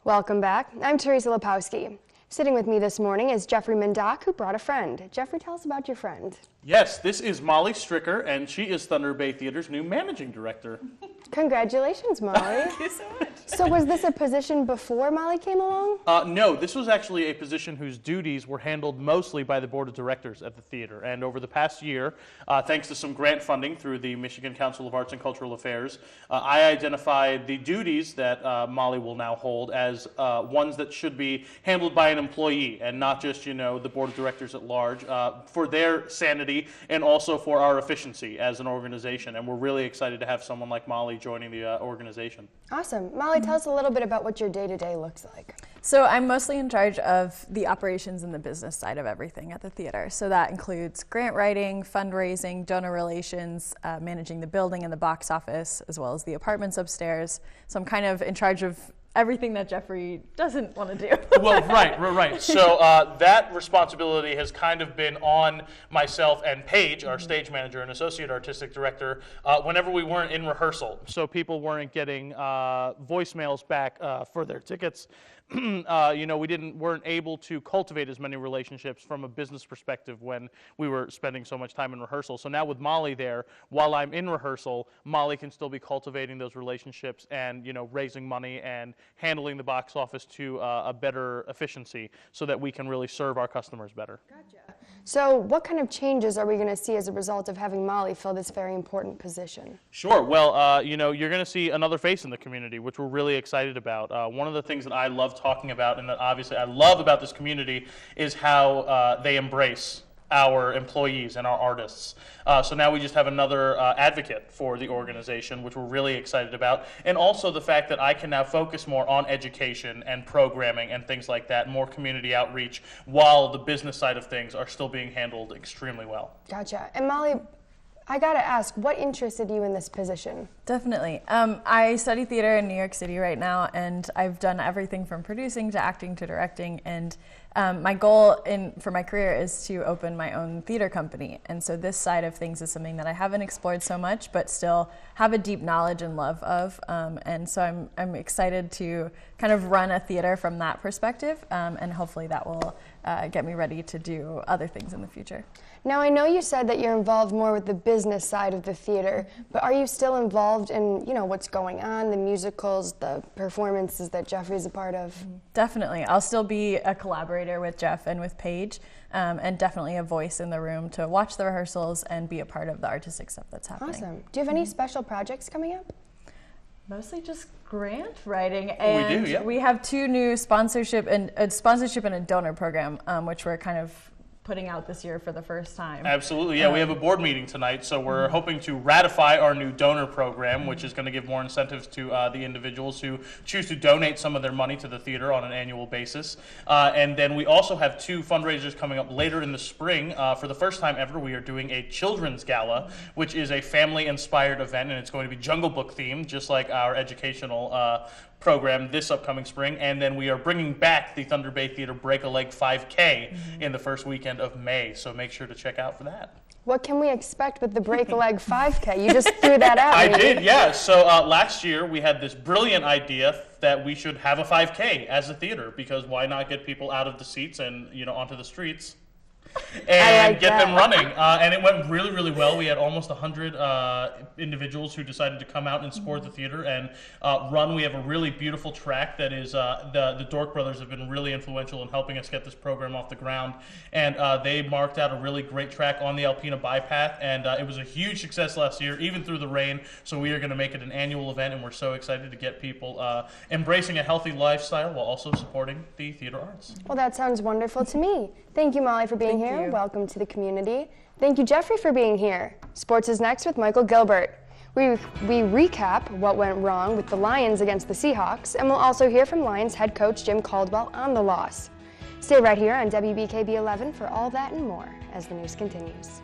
Welcome back. I'm Teresa Lepowski. Sitting with me this morning is Jeffrey Mindock, who brought a friend. Jeffrey, tell us about your friend. Yes, this is Molly Stricker, and she is Thunder Bay Theater's new managing director. Congratulations, Molly. Thank you so much. So was this a position before Molly came along? No, this was actually a position whose duties were handled mostly by the board of directors at the theater. And over the past year, thanks to some grant funding through the Michigan Council of Arts and Cultural Affairs, I identified the duties that Molly will now hold as ones that should be handled by an employee and not just, the board of directors at large, for their sanity and also for our efficiency as an organization. And we're really excited to have someone like Molly joining the organization. Awesome. Molly, tell us a little bit about what your day-to-day looks like. So I'm mostly in charge of the operations and the business side of everything at the theater. So that includes grant writing, fundraising, donor relations, managing the building and the box office, as well as the apartments upstairs. So I'm kind of in charge of everything that Jeffrey doesn't want to do. Well, right. So that responsibility has kind of been on myself and Paige, our stage manager and associate artistic director, whenever we weren't in rehearsal. So people weren't getting voicemails back for their tickets. We weren't able to cultivate as many relationships from a business perspective when we were spending so much time in rehearsal. So now with Molly there, while I'm in rehearsal, Molly can still be cultivating those relationships and, raising money and handling the box office to a better efficiency so that we can really serve our customers better. Gotcha. So what kind of changes are we going to see as a result of having Molly fill this very important position? Sure. Well, you're going to see another face in the community, which we're really excited about. One of the things that I love talking about and that obviously I love about this community is how they embrace our employees and our artists. So now we just have another advocate for the organization, which we're really excited about. And also the fact that I can now focus more on education and programming and things like that, more community outreach, while the business side of things are still being handled extremely well. Gotcha. And Molly, I gotta ask, what interested you in this position? Definitely. I study theater in New York City right now, and I've done everything from producing to acting to directing. And my goal for my career is to open my own theater company. And so this side of things is something that I haven't explored so much, but still have a deep knowledge and love of. And so I'm excited to kind of run a theater from that perspective, and hopefully that will get me ready to do other things in the future. Now, I know you said that you're involved more with the business side of the theater, but are you still involved in, what's going on, the musicals, the performances that Jeffrey's a part of? Definitely. I'll still be a collaborator with Jeff and with Paige, and definitely a voice in the room to watch the rehearsals and be a part of the artistic stuff that's happening. Awesome. Do you have any special projects coming up? Mostly just grant writing, and we do, yeah. We have two new sponsorship and a donor program, which we're kind of putting out this year for the first time. Absolutely, yeah. We have a board meeting tonight, so we're hoping to ratify our new donor program, which is going to give more incentives to the individuals who choose to donate some of their money to the theater on an annual basis. And then we also have two fundraisers coming up later in the spring. For the first time ever, we are doing a children's gala, which is a family-inspired event, and it's going to be Jungle Book themed, just like our educational program this upcoming spring. And then we are bringing back the Thunder Bay Theater Break a Leg 5K in the first weekend of May, so make sure to check out for that. What can we expect with the Break a Leg 5K? You just threw that out. I did, yeah. So last year we had this brilliant idea that we should have a 5K as a theater, because why not get people out of the seats and onto the streets and get them running. And it went really, really well. We had almost 100 individuals who decided to come out and support the theater and run. We have a really beautiful track that is, the Dork Brothers have been really influential in helping us get this program off the ground. And they marked out a really great track on the Alpena Bypath, and it was a huge success last year, even through the rain. So we are going to make it an annual event, and we're so excited to get people embracing a healthy lifestyle while also supporting the theater arts. Well, that sounds wonderful to me. Thank you, Molly, for being here. Welcome to the community. Thank you, Jeffrey, for being here. Sports is next with Michael Gilbert. We recap what went wrong with the Lions against the Seahawks, and we'll also hear from Lions head coach Jim Caldwell on the loss. Stay right here on WBKB 11 for all that and more as the news continues.